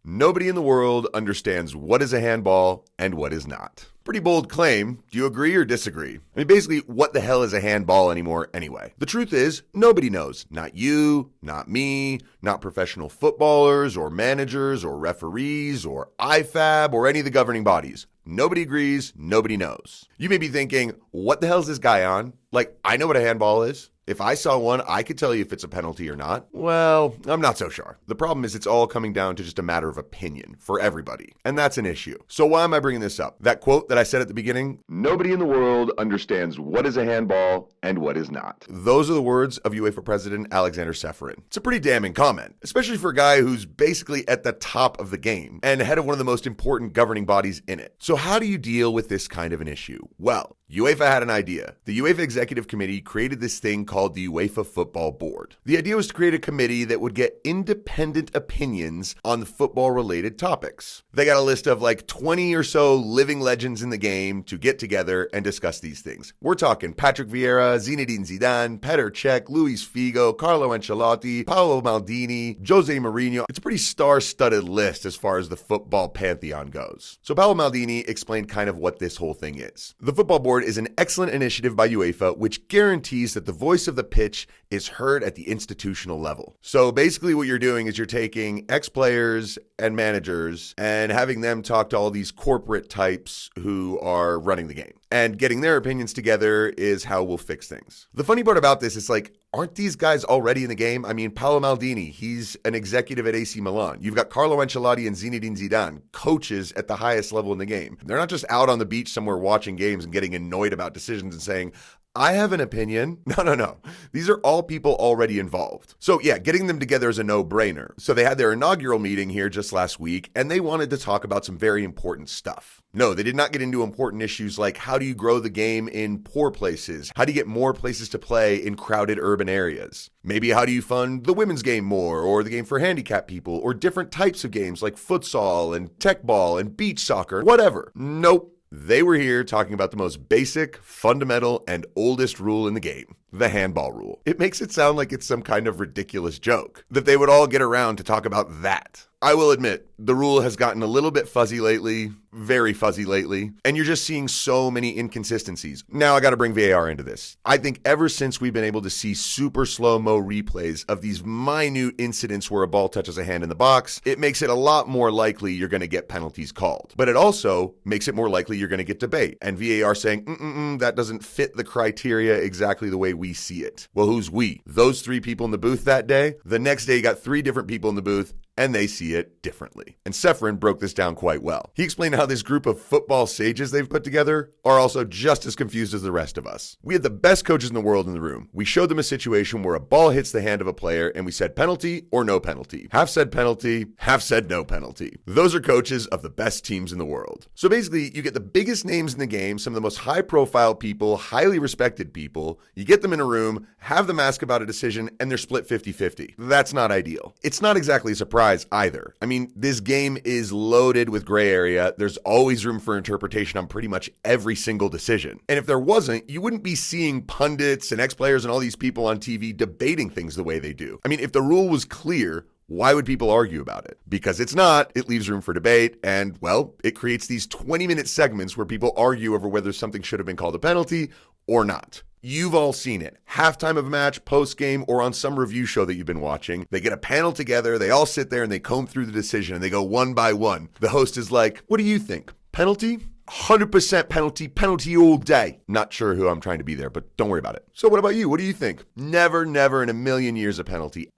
nobody in the world understands what is a handball and what is not. Pretty bold claim. Do you agree or disagree? I mean, basically, what the hell is a handball anymore anyway? The truth is, nobody knows. Not you, not me, not professional footballers or managers or referees or IFAB or any of the governing bodies. Nobody agrees, nobody knows. You may be thinking, what the hell is this guy on? Like, I know what a handball is. If I saw one, I could tell you if it's a penalty or not. Well, I'm not so sure. The problem is it's all coming down to just a matter of opinion for everybody. And that's an issue. So why am I bringing this up? That quote that I said at the beginning, nobody in the world understands what is a handball and what is not. Those are the words of UEFA President Aleksander Ceferin. It's a pretty damning comment, especially for a guy who's basically at the top of the game and head of one of the most important governing bodies in it. So how do you deal with this kind of an issue? Well, UEFA had an idea. The UEFA Executive Committee created this thing called the UEFA Football Board. The idea was to create a committee that would get independent opinions on football-related topics. They got a list of like 20 or so living legends in the game to get together and discuss these things. We're talking Patrick Vieira, Zinedine Zidane, Petr Cech, Luis Figo, Carlo Ancelotti, Paolo Maldini, Jose Mourinho. It's a pretty star-studded list as far as the football pantheon goes. So Paolo Maldini explained kind of what this whole thing is. The Football Board is an excellent initiative by UEFA which guarantees that the voice of the pitch is heard at the institutional level. So basically what you're doing is you're taking ex-players and managers and having them talk to all these corporate types who are running the game. And getting their opinions together is how we'll fix things. The funny part about this is like, aren't these guys already in the game? I mean, Paolo Maldini, he's an executive at AC Milan. You've got Carlo Ancelotti and Zinedine Zidane, coaches at the highest level in the game. They're not just out on the beach somewhere watching games and getting annoyed about decisions and saying, I have an opinion. No. These are all people already involved. So yeah, getting them together is a no-brainer. So they had their inaugural meeting here just last week, and they wanted to talk about some very important stuff. No, they did not get into important issues like how do you grow the game in poor places? How do you get more places to play in crowded urban areas? Maybe how do you fund the women's game more, or the game for handicapped people, or different types of games like futsal and tech ball and beach soccer, whatever. Nope. They were here talking about the most basic, fundamental, and oldest rule in the game, the handball rule. It makes it sound like it's some kind of ridiculous joke, that they would all get around to talk about that. I will admit, the rule has gotten a little bit fuzzy lately, very fuzzy lately, and you're just seeing so many inconsistencies. Now I gotta bring VAR into this. I think ever since we've been able to see super slow-mo replays of these minute incidents where a ball touches a hand in the box, it makes it a lot more likely you're gonna get penalties called. But it also makes it more likely you're gonna get debate, and VAR saying, that doesn't fit the criteria exactly the way we see it. Well, who's we? Those 3 people in the booth that day? The next day you got 3 different people in the booth, and they see it differently. And Ceferin broke this down quite well. He explained how this group of football sages they've put together are also just as confused as the rest of us. We had the best coaches in the world in the room. We showed them a situation where a ball hits the hand of a player and we said penalty or no penalty. Half said penalty, half said no penalty. Those are coaches of the best teams in the world. So basically, you get the biggest names in the game, some of the most high-profile people, highly respected people. You get them in a room, have them ask about a decision, and they're split 50-50. That's not ideal. It's not exactly a surprise either. I mean, this game is loaded with gray area. There's always room for interpretation on pretty much every single decision. And if there wasn't, you wouldn't be seeing pundits and ex-players and all these people on TV debating things the way they do. I mean, if the rule was clear, why would people argue about it? Because it's not, it leaves room for debate, and, well, it creates these 20-minute segments where people argue over whether something should have been called a penalty or not. You've all seen it. Halftime of a match, post-game, or on some review show that you've been watching. They get a panel together, they all sit there and they comb through the decision and they go one by one. The host is like, what do you think? Penalty? 100% penalty all day. Not sure who I'm trying to be there, but don't worry about it. So what about you? What do you think? Never in a million years a penalty.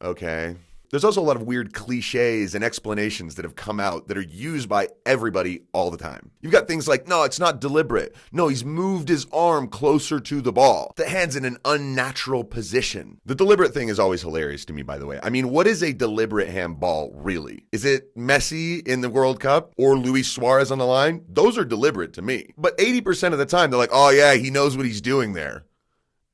Okay. There's also a lot of weird cliches and explanations that have come out that are used by everybody all the time. You've got things like, no, it's not deliberate. No, he's moved his arm closer to the ball. The hand's in an unnatural position. The deliberate thing is always hilarious to me, by the way. I mean, what is a deliberate handball, really? Is it Messi in the World Cup or Luis Suarez on the line? Those are deliberate to me. But 80% of the time, they're like, oh yeah, he knows what he's doing there.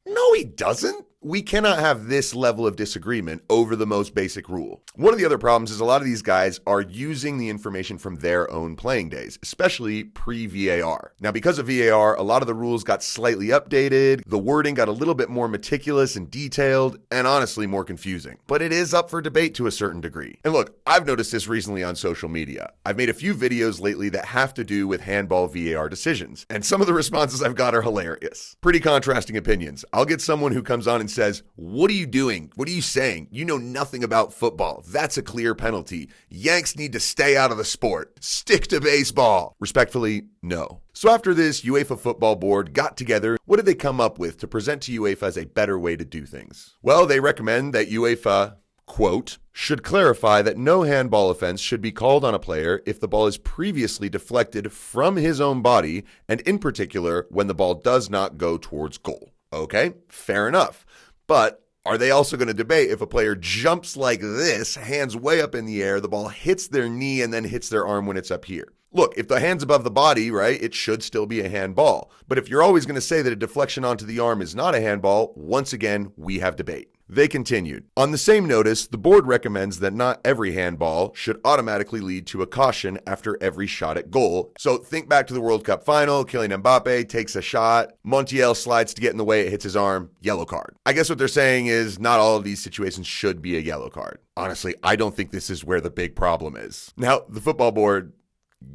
No, he doesn't. we cannot have this level of disagreement over the most basic rule. One of the other problems is a lot of these guys are using the information from their own playing days, especially pre-VAR. Now, because of VAR, a lot of the rules got slightly updated, the wording got a little bit more meticulous and detailed, and honestly more confusing. But it is up for debate to a certain degree. And look, I've noticed this recently on social media. I've made a few videos lately that have to do with handball VAR decisions, and some of the responses I've got are hilarious. Pretty contrasting opinions. I'll get someone who comes on and says, "What are you doing? What are you saying? You know nothing about football. That's a clear penalty. Yanks need to stay out of the sport. Stick to baseball." Respectfully, no. So after this, UEFA Football Board got together. What did they come up with to present to UEFA as a better way to do things? Well, they recommend that UEFA, quote, should clarify that no handball offense should be called on a player if the ball is previously deflected from his own body, and in particular, when the ball does not go towards goal. Okay, fair enough. But are they also going to debate if a player jumps like this, hands way up in the air, the ball hits their knee and then hits their arm when it's up here? Look, if the hand's above the body, right, it should still be a handball. But if you're always going to say that a deflection onto the arm is not a handball, once again, we have debate. They continued. On the same notice, the board recommends that not every handball should automatically lead to a caution after every shot at goal. So think back to the World Cup final. Kylian Mbappe takes a shot. Montiel slides to get in the way. It hits his arm. Yellow card. I guess what they're saying is not all of these situations should be a yellow card. Honestly, I don't think this is where the big problem is. Now, the football board,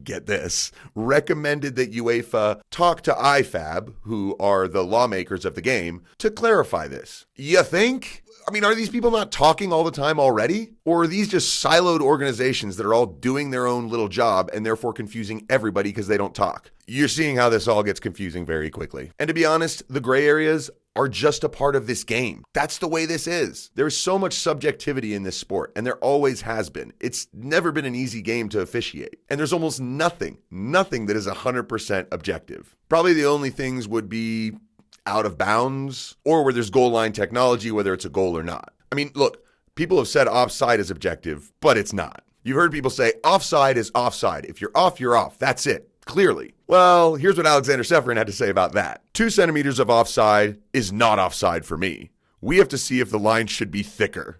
get this, recommended that UEFA talk to IFAB, who are the lawmakers of the game, to clarify this. You think? I mean, are these people not talking all the time already? Or are these just siloed organizations that are all doing their own little job and therefore confusing everybody because they don't talk? You're seeing how this all gets confusing very quickly. And to be honest, the gray areas are just a part of this game. That's the way this is. There's so much subjectivity in this sport, and there always has been. It's never been an easy game to officiate. And there's almost nothing that is 100% objective. Probably the only things would be out of bounds or where there's goal line technology, whether it's a goal or not. I mean, look, people have said offside is objective, but it's not. You've heard people say offside is offside. If you're off, you're off. That's it. Clearly. Well, here's what Aleksander Ceferin had to say about that. 2 centimeters of offside is not offside for me. We have to see if the line should be thicker.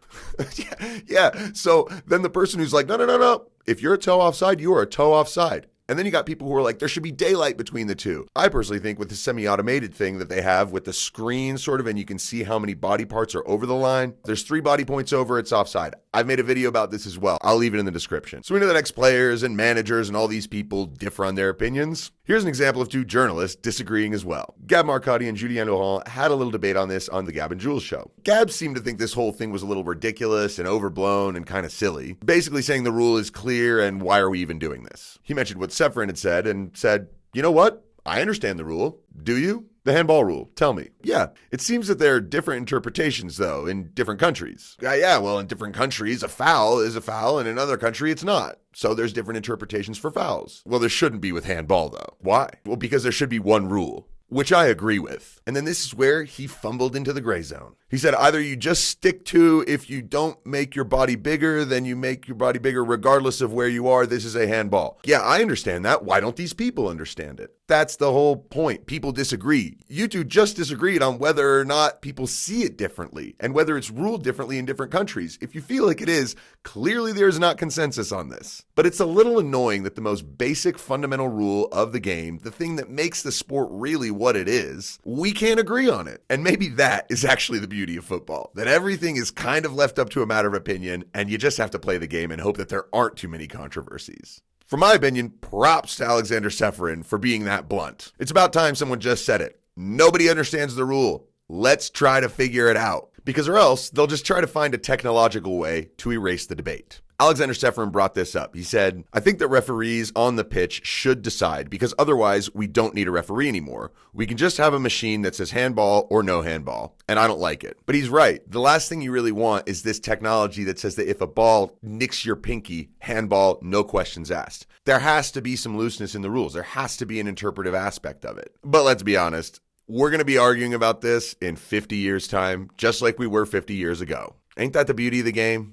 Yeah. So then the person who's like, no. If you're a toe offside, you are a toe offside. And then you got people who are like, there should be daylight between the two. I personally think with the semi-automated thing that they have with the screen sort of, and you can see how many body parts are over the line. There's 3 body points over, it's offside. I've made a video about this as well. I'll leave it in the description. So we know that ex-players and managers and all these people differ on their opinions. Here's an example of 2 journalists disagreeing as well. Gab Marcotti and Julien Laurent had a little debate on this on the Gab and Jules show. Gab seemed to think this whole thing was a little ridiculous and overblown and kind of silly, basically saying the rule is clear and why are we even doing this? He mentioned what Ceferin had said and said, you know what? I understand the rule. Do you? The handball rule. Tell me. Yeah. It seems that there are different interpretations, though, in different countries. Yeah, well, in different countries, a foul is a foul, and in another country, it's not. So there's different interpretations for fouls. Well, there shouldn't be with handball, though. Why? Well, because there should be one rule, which I agree with. And then this is where he fumbled into the gray zone. He said, either you just stick to if you don't make your body bigger, then you make your body bigger regardless of where you are. This is a handball. Yeah, I understand that. Why don't these people understand it? That's the whole point. People disagree. You two just disagreed on whether or not people see it differently and whether it's ruled differently in different countries. If you feel like it is, clearly there's not consensus on this. But it's a little annoying that the most basic fundamental rule of the game, the thing that makes the sport really what it is, we can't agree on it. And maybe that is actually the beauty of football, that everything is kind of left up to a matter of opinion and you just have to play the game and hope that there aren't too many controversies. For my opinion, props to Aleksander Ceferin for being that blunt. It's about time someone just said it. Nobody understands the rule. Let's try to figure it out. Because or else they'll just try to find a technological way to erase the debate. Aleksander Ceferin brought this up. He said, I think that referees on the pitch should decide because otherwise we don't need a referee anymore. We can just have a machine that says handball or no handball. And I don't like it. But he's right. The last thing you really want is this technology that says that if a ball nicks your pinky, handball, no questions asked. There has to be some looseness in the rules. There has to be an interpretive aspect of it. But let's be honest. We're going to be arguing about this in 50 years' time, just like we were 50 years ago. Ain't that the beauty of the game?